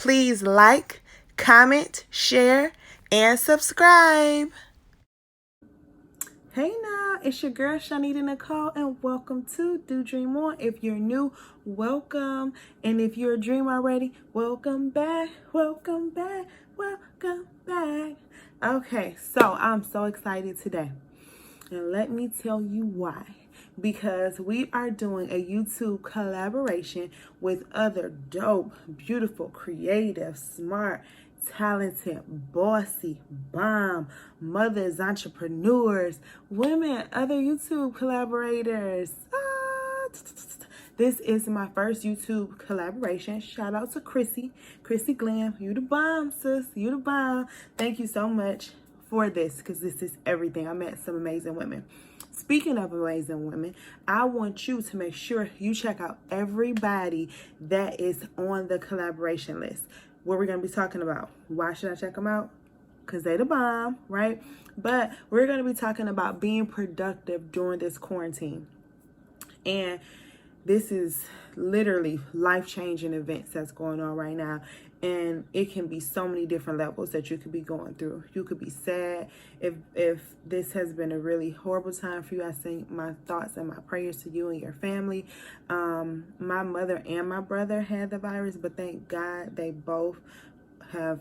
Please like, comment, share, and subscribe. Hey now, it's your girl ChonitaNicole, and welcome to DoDreamOn. If you're new, welcome. And if you're a dreamer already, welcome back, welcome back, welcome back. Okay, so I'm so excited today. And let me tell you why. Because we are doing a YouTube collaboration with other dope, beautiful, creative, smart, talented, bossy, bomb, mothers, entrepreneurs, women, other YouTube collaborators. This is my first YouTube collaboration. Shout out to Chrissy Glam. You the bomb, sis. You the bomb. Thank you so much for this, because this is everything. I met some amazing women. Speaking of amazing women, I want you to make sure you check out everybody that is on the collaboration list. What we're going to be talking about. Why should I check them out? Because they the bomb, right? But we're going to be talking about being productive during this quarantine. And this is literally life-changing events that's going on right now. And it can be so many different levels that you could be going through. You could be sad. If this has been a really horrible time for you, I send my thoughts and my prayers to you and your family. My mother and my brother had the virus, but thank God they both have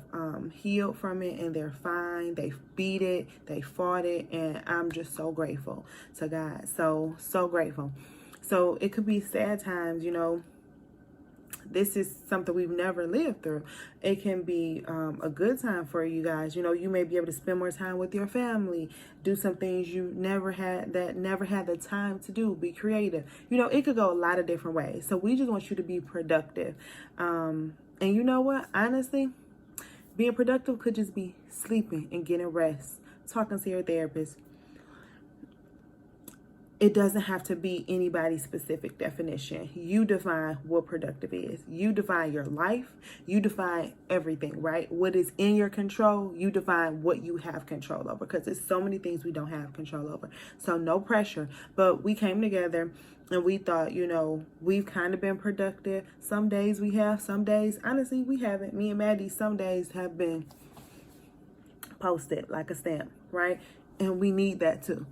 healed from it, and they're fine. They beat it. They fought it. And I'm just so grateful to God. So grateful. So it could be sad times, you know. This is something we've never lived through. It can be a good time for you guys. You know, you may be able to spend more time with your family, do some things you never had the time to do, be creative. You know, it could go a lot of different ways. So we just want you to be productive. And you know what? Honestly, being productive could just be sleeping and getting rest, talking to your therapist. It doesn't have to be anybody's specific definition. You define what productive is. You define your life. You define everything, right? What is in your control, you define what you have control over, because there's so many things we don't have control over. So no pressure. But we came together and we thought, you know, we've kind of been productive. Some days we have, some days, honestly, we haven't. Me and Maddie, some days have been posted like a stamp, right? And we need that too.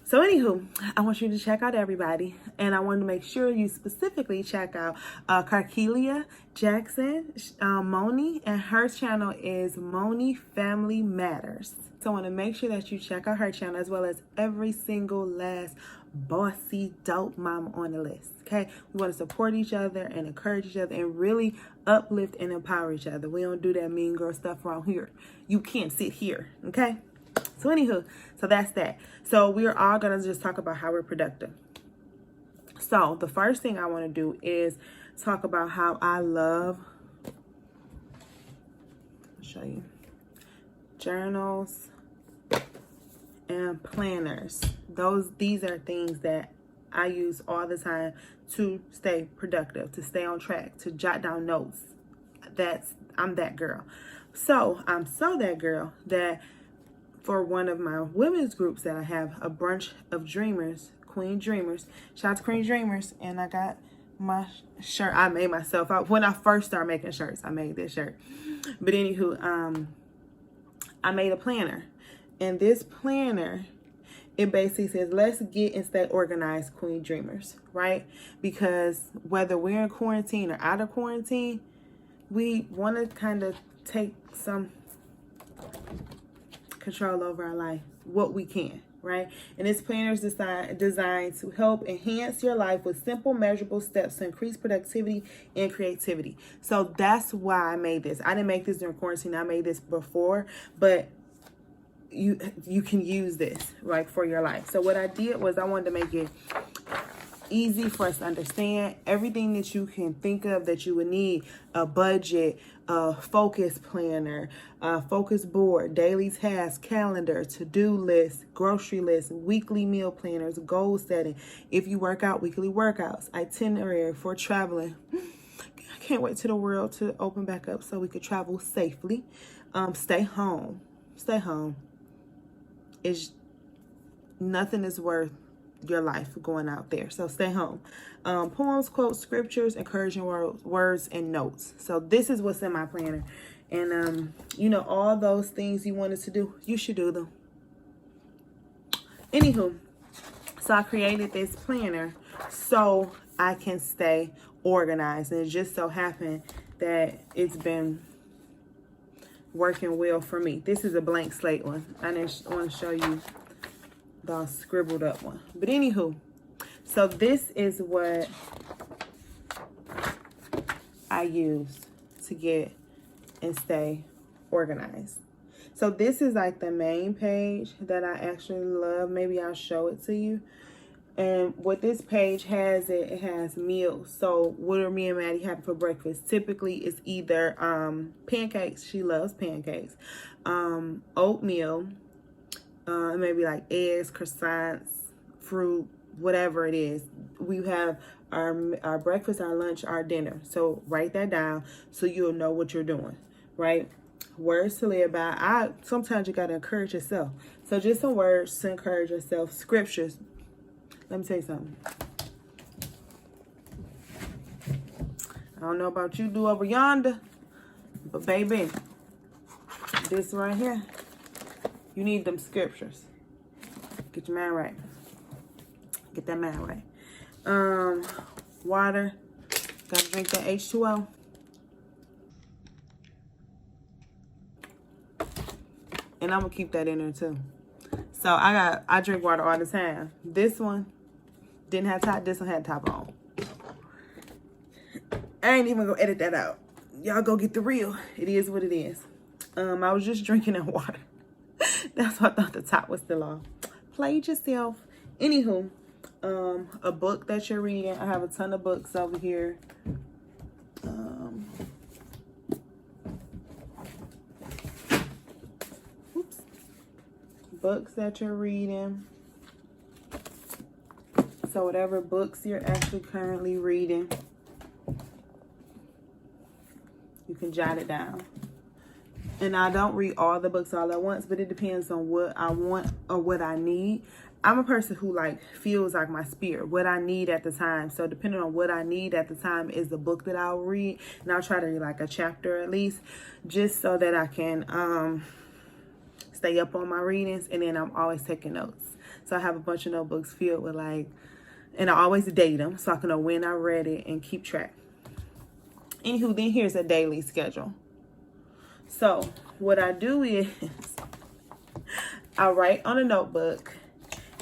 So anywho, I want you to check out everybody, and I want to make sure you specifically check out Carkelia Jackson, Moni, and her channel is Moni Family Matters. So I want to make sure that you check out her channel, as well as every single last bossy dope mama on the list. Okay, we want to support each other and encourage each other and really uplift and empower each other. We don't do that mean girl stuff around here. You can't sit here. Okay. So anywho, so that's that. So we're all going to just talk about how we're productive. So the first thing I want to do is talk about how I love, I'll show you, journals and planners. These are things that I use all the time to stay productive, to stay on track, to jot down notes. I'm that girl. So I'm that girl that for one of my women's groups that I have, a bunch of dreamers, Queen Dreamers. Shout out to Queen Dreamers. And I got my shirt I made myself. When I first started making shirts, I made this shirt. But anywho, I made a planner. And this planner, it basically says, let's get and stay organized, Queen Dreamers, right? Because whether we're in quarantine or out of quarantine, we want to kind of take some control over our life, what we can, right? And this planner is designed to help enhance your life with simple, measurable steps to increase productivity and creativity. So that's why I made this. I didn't make this during quarantine. I made this before, but you can use this, right, for your life. So what I did was I wanted to make it easy for us to understand everything that you can think of that you would need: a budget, a focus planner, a focus board, daily task calendar, to-do list, grocery list, weekly meal planners, goal setting. If you work out, weekly workouts, itinerary for traveling. I can't wait till the world to open back up so we could travel safely. Stay home. Nothing is worth your life going out there. So stay home. Poems, quotes, scriptures, encouraging words, and notes. So this is what's in my planner. And, you know, all those things you wanted to do, you should do them. Anywho, so I created this planner so I can stay organized. And it just so happened that it's been working well for me. This is a blank slate one. I just want to show you the scribbled up one. But anywho, so this is what I use to get and stay organized. So this is like the main page that I actually love. Maybe I'll show it to you. And what this page has, it has meals. So what are me and Maddie having for breakfast? Typically it's either pancakes. She loves pancakes. Oatmeal, maybe like eggs, croissants, fruit, whatever it is. We have our breakfast, our lunch, our dinner. So write that down so you'll know what you're doing, right? Words to live by. Sometimes you got to encourage yourself. So just some words to encourage yourself. Scriptures. Let me tell you something. I don't know about you do over yonder, but baby, this right here, you need them scriptures. Get your mind right. Get that mind right. Water. Gotta drink that H2O. And I'm gonna keep that in there too. So I drink water all the time. This one didn't have top. This one had top on. I ain't even gonna edit that out. Y'all go get the real. It is what it is. I was just drinking that water. That's why I thought the top was still on. Played yourself. Anywho, a book that you're reading. I have a ton of books over here. Books that you're reading. So whatever books you're actually currently reading, you can jot it down. And I don't read all the books all at once, but it depends on what I want or what I need. I'm a person who like feels like my spirit, what I need at the time. So depending on what I need at the time is the book that I'll read. And I'll try to read like a chapter at least, just so that I can stay up on my readings. And then I'm always taking notes. So I have a bunch of notebooks filled with like, and I always date them so I can know when I read it and keep track. Anywho, then here's a daily schedule. So what I do is I write on a notebook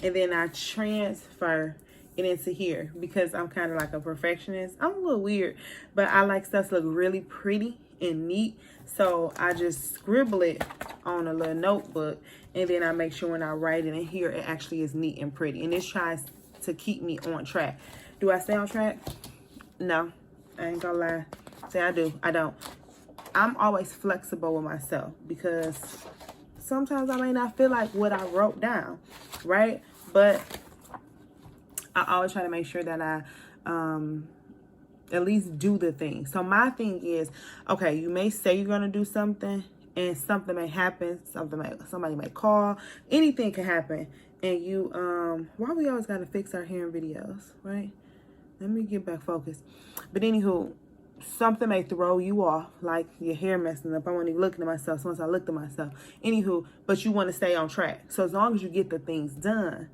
and then I transfer it into here because I'm kind of like a perfectionist. I'm a little weird, but I like stuff to look really pretty and neat. So I just scribble it on a little notebook and then I make sure when I write it in here, it actually is neat and pretty. And this tries to keep me on track. Do I stay on track? No, I ain't gonna lie. Say I do, I don't. I'm always flexible with myself because sometimes I may not feel like what I wrote down, right? But I always try to make sure that I at least do the thing. So my thing is, okay, you may say you're gonna do something and something may happen, somebody may call, anything can happen. And you, why we always gotta fix our hair in videos, right? Let me get back focused. But anywho, something may throw you off, like your hair messing up. I wasn't even looking at myself. So once I looked at myself, anywho, but you want to stay on track. So as long as you get the things done,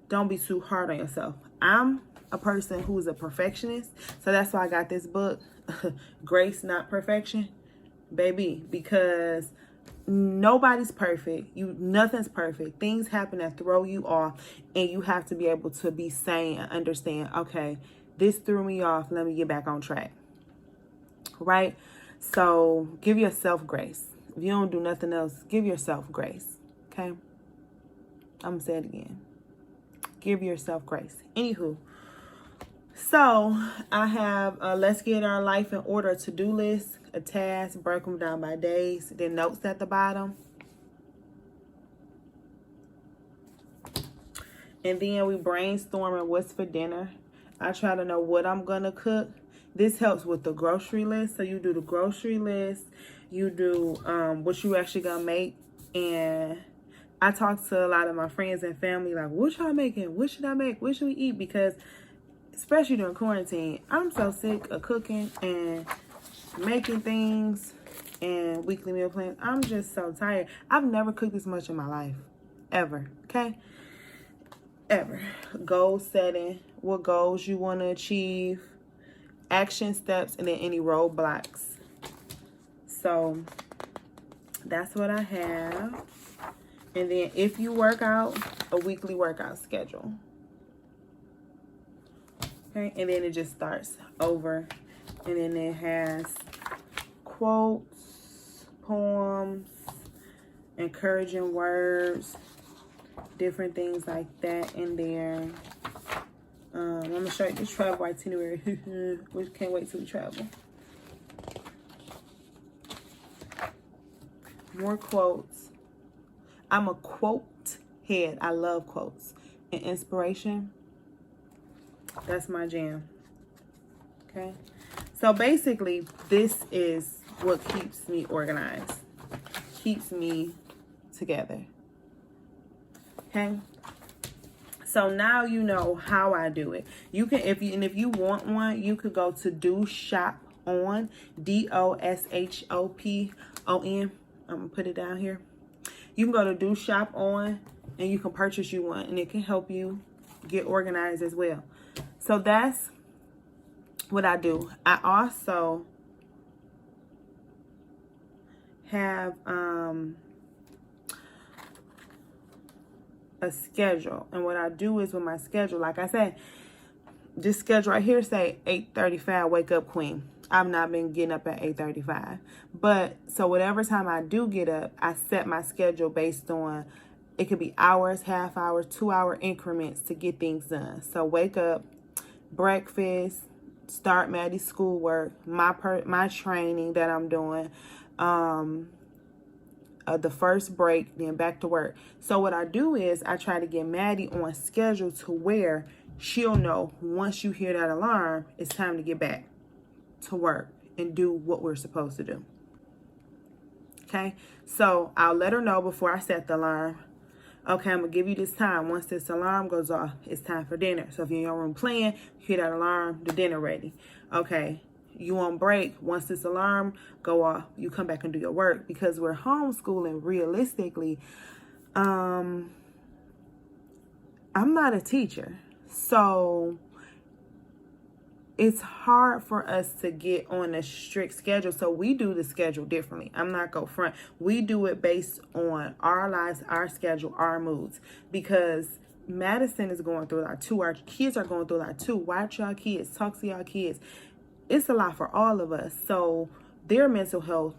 don't be too hard on yourself. I'm a person who's a perfectionist, so that's why I got this book, Grace Not Perfection, baby, because nobody's perfect. Nothing's perfect. Things happen that throw you off, and you have to be able to be sane and understand, okay, this threw me off. Let me get back on track. Right? So give yourself grace. If you don't do nothing else, give yourself grace. Okay? I'm going to say it again. Give yourself grace. Anywho, so I have a Let's Get Our Life in Order to-do list, a task, break them down by days, then notes at the bottom. And then we brainstorming what's for dinner. I try to know what I'm going to cook. This helps with the grocery list. So you do the grocery list, you do what you actually gonna make, and I talk to a lot of my friends and family like, what y'all making? What should I make? What should we eat? Because especially during quarantine, I'm so sick of cooking and making things and weekly meal plans. I'm just so tired. I've never cooked this much in my life. Ever. Okay? Ever. Goal setting. What goals you want to achieve. Action steps. And then any roadblocks. So, that's what I have. And then if you work out, a weekly workout schedule. Okay? And then it just starts over. And then it has quotes, poems, encouraging words, different things like that in there. I'm going to show you the travel itinerary. We can't wait till we travel. More quotes. I'm a quote head. I love quotes. And inspiration, that's my jam. Okay? So basically, this is what keeps me organized. Keeps me together. Okay? So now you know how I do it. You can, if you want one, you could go to DoShopOn, DoShopOn. I'm gonna put it down here. You can go to DoShopOn and you can purchase you one, and it can help you get organized as well. So that's what I do. I also have a schedule, and what I do is with my schedule, like I said, this schedule right here say 8:35 wake up queen. I've not been getting up at 8:35, but so whatever time I do get up, I set my schedule based on, it could be hours, half hour, 2-hour increments to get things done. So wake up, breakfast, start Maddie's schoolwork, my training that I'm doing, the first break, then back to work. So what I do is I try to get Maddie on schedule to where she'll know once you hear that alarm, it's time to get back to work and do what we're supposed to do. Okay, so I'll let her know before I set the alarm. Okay, I'm gonna give you this time. Once this alarm goes off, it's time for dinner. So if you're in your room playing, you hear that alarm, the dinner ready. Okay, you on break. Once this alarm go off, you come back and do your work. Because we're homeschooling, realistically, I'm not a teacher. So it's hard for us to get on a strict schedule. So we do the schedule differently. I'm not go front. We do it based on our lives, our schedule, our moods. Because Madison is going through a lot too. Our kids are going through a lot too. Watch y'all kids. Talk to y'all kids. It's a lot for all of us. So their mental health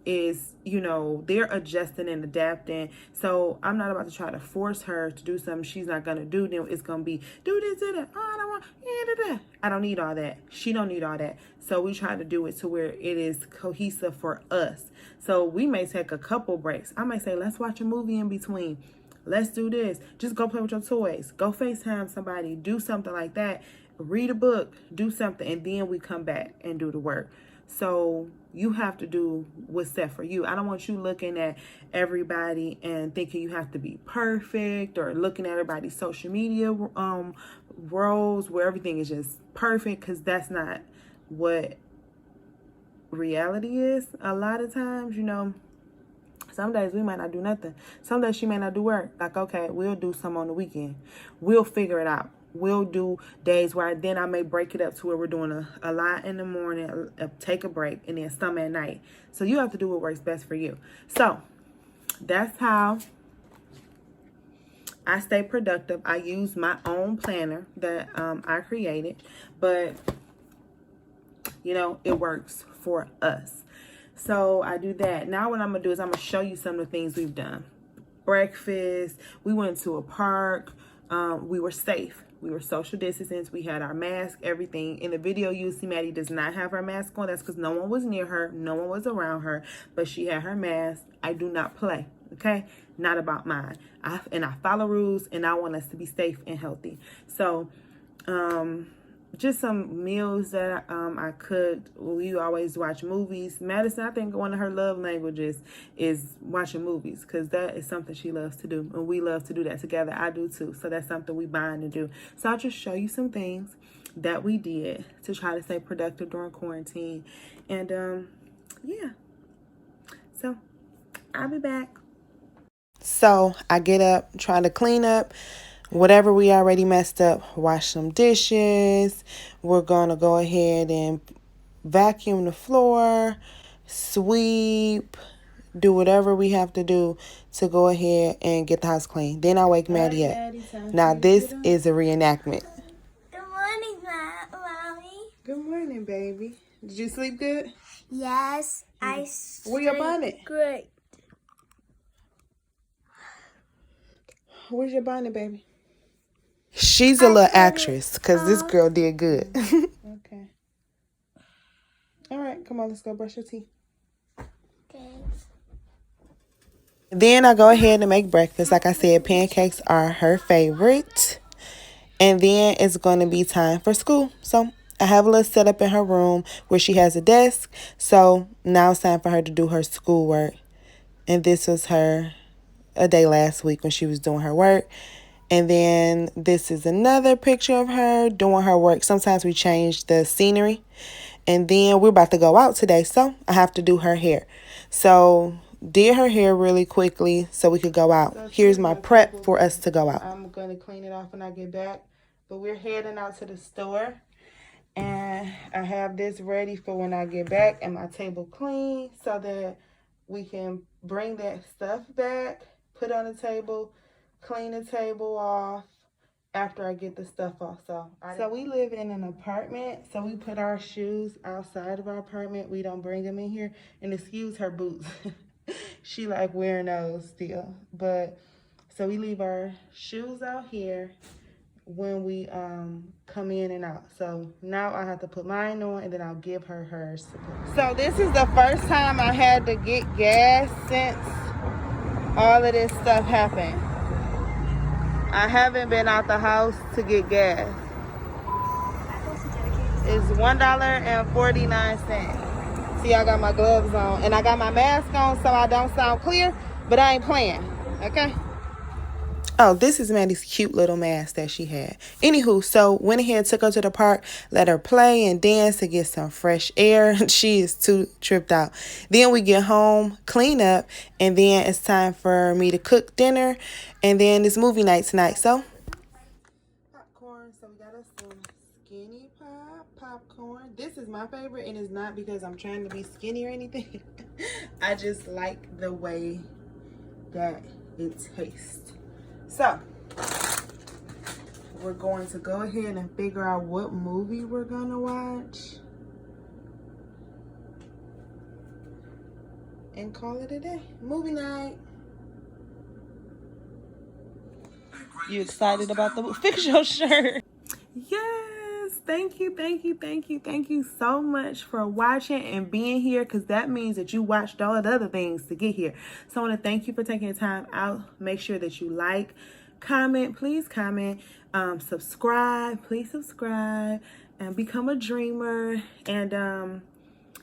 is, you know, they're adjusting and adapting. So I'm not about to try to force her to do something she's not going to do. Then it's going to be, do this, do that. Oh, I don't want, yeah, I don't need all that. She don't need all that. So we try to do it to where it is cohesive for us. So we may take a couple breaks. I might say, let's watch a movie in between. Let's do this. Just go play with your toys. Go FaceTime somebody. Do something like that. Read a book. Do something. And then we come back and do the work. So you have to do what's set for you. I don't want you looking at everybody and thinking you have to be perfect, or looking at everybody's social media roles where everything is just perfect, because that's not what reality is. A lot of times, you know, some days we might not do nothing. Some days she may not do work. Like, okay, we'll do some on the weekend. We'll figure it out. We'll do days where then I may break it up to where we're doing a lot in the morning, take a break, and then some at night. So you have to do what works best for you. So that's how I stay productive. I use my own planner that I created, but you know, it works for us. So I do that. Now what I'm going to do is I'm going to show you some of the things we've done. Breakfast. We went to a park. We were safe. We were social distancing. We had our mask, everything. In the video, you see Maddie does not have her mask on. That's because no one was near her. No one was around her. But she had her mask. I do not play. Okay? Not about mine. I follow rules, and I want us to be safe and healthy. So, just some meals that I could. We always watch movies. Madison, I think one of her love languages is watching movies, because that is something she loves to do, and we love to do that together. I do too, so that's something we bind to do. So I'll just show you some things that we did to try to stay productive during quarantine. And yeah, so I'll be back. So I get up, try to clean up whatever we already messed up, wash some dishes. We're going to go ahead and vacuum the floor, sweep, do whatever we have to do to go ahead and get the house clean. Then I wake Maddie up. Now this is a reenactment. Good morning, Mommy. Good morning, baby. Did you sleep good? Yes, I sleep. Where your bonnet? Great. Where's your bonnet, baby? She's a little actress, because this girl did good. Okay. All right, come on, let's go brush your teeth. Okay. Then I go ahead and make breakfast. Like I said, pancakes are her favorite. And then it's going to be time for school. So I have a little setup in her room where she has a desk. So now it's time for her to do her schoolwork. And this was a day last week when she was doing her work. And then this is another picture of her doing her work. Sometimes we change the scenery. And then we're about to go out today, so I have to do her hair. So did her hair really quickly so we could go out. So here's my prep for us to go out. I'm going to clean it off when I get back. But we're heading out to the store. And I have this ready for when I get back and my table clean so that we can bring that stuff back, put on the table, clean the table off after I get the stuff off. So we live in an apartment, so we put our shoes outside of our apartment. We don't bring them in here. And excuse her boots. She like wearing those still. But so we leave our shoes out here when we come in and out. So now I have to put mine on and then I'll give her hers. So this is the first time I had to get gas since all of this stuff happened. I haven't been out the house to get gas. It's $1.49. See, I got my gloves on and I got my mask on so I don't sound clear, but I ain't playing, okay? Oh, this is Maddie's cute little mask that she had. Anywho, so went ahead, took her to the park, let her play and dance to get some fresh air. She is too tripped out. Then we get home, clean up, and then it's time for me to cook dinner. And then it's movie night tonight, so. Popcorn, so we got us some skinny popcorn. This is my favorite, and it's not because I'm trying to be skinny or anything. I just like the way that it tastes. So, we're going to go ahead and figure out what movie we're going to watch. And call it a day. Movie night. You excited about the movie? Fix your shirt. Yes. Thank you so much for watching and being here, because that means that you watched all the other things to get here. So I want to thank you for taking the time out. Make sure that you like, comment, please comment, subscribe, please subscribe, and become a dreamer. And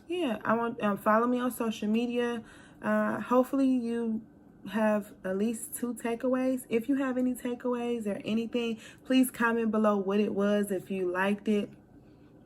yeah, I want follow me on social media. Hopefully you have at least 2 takeaways. If you have any takeaways or anything, please comment below what it was, if you liked it,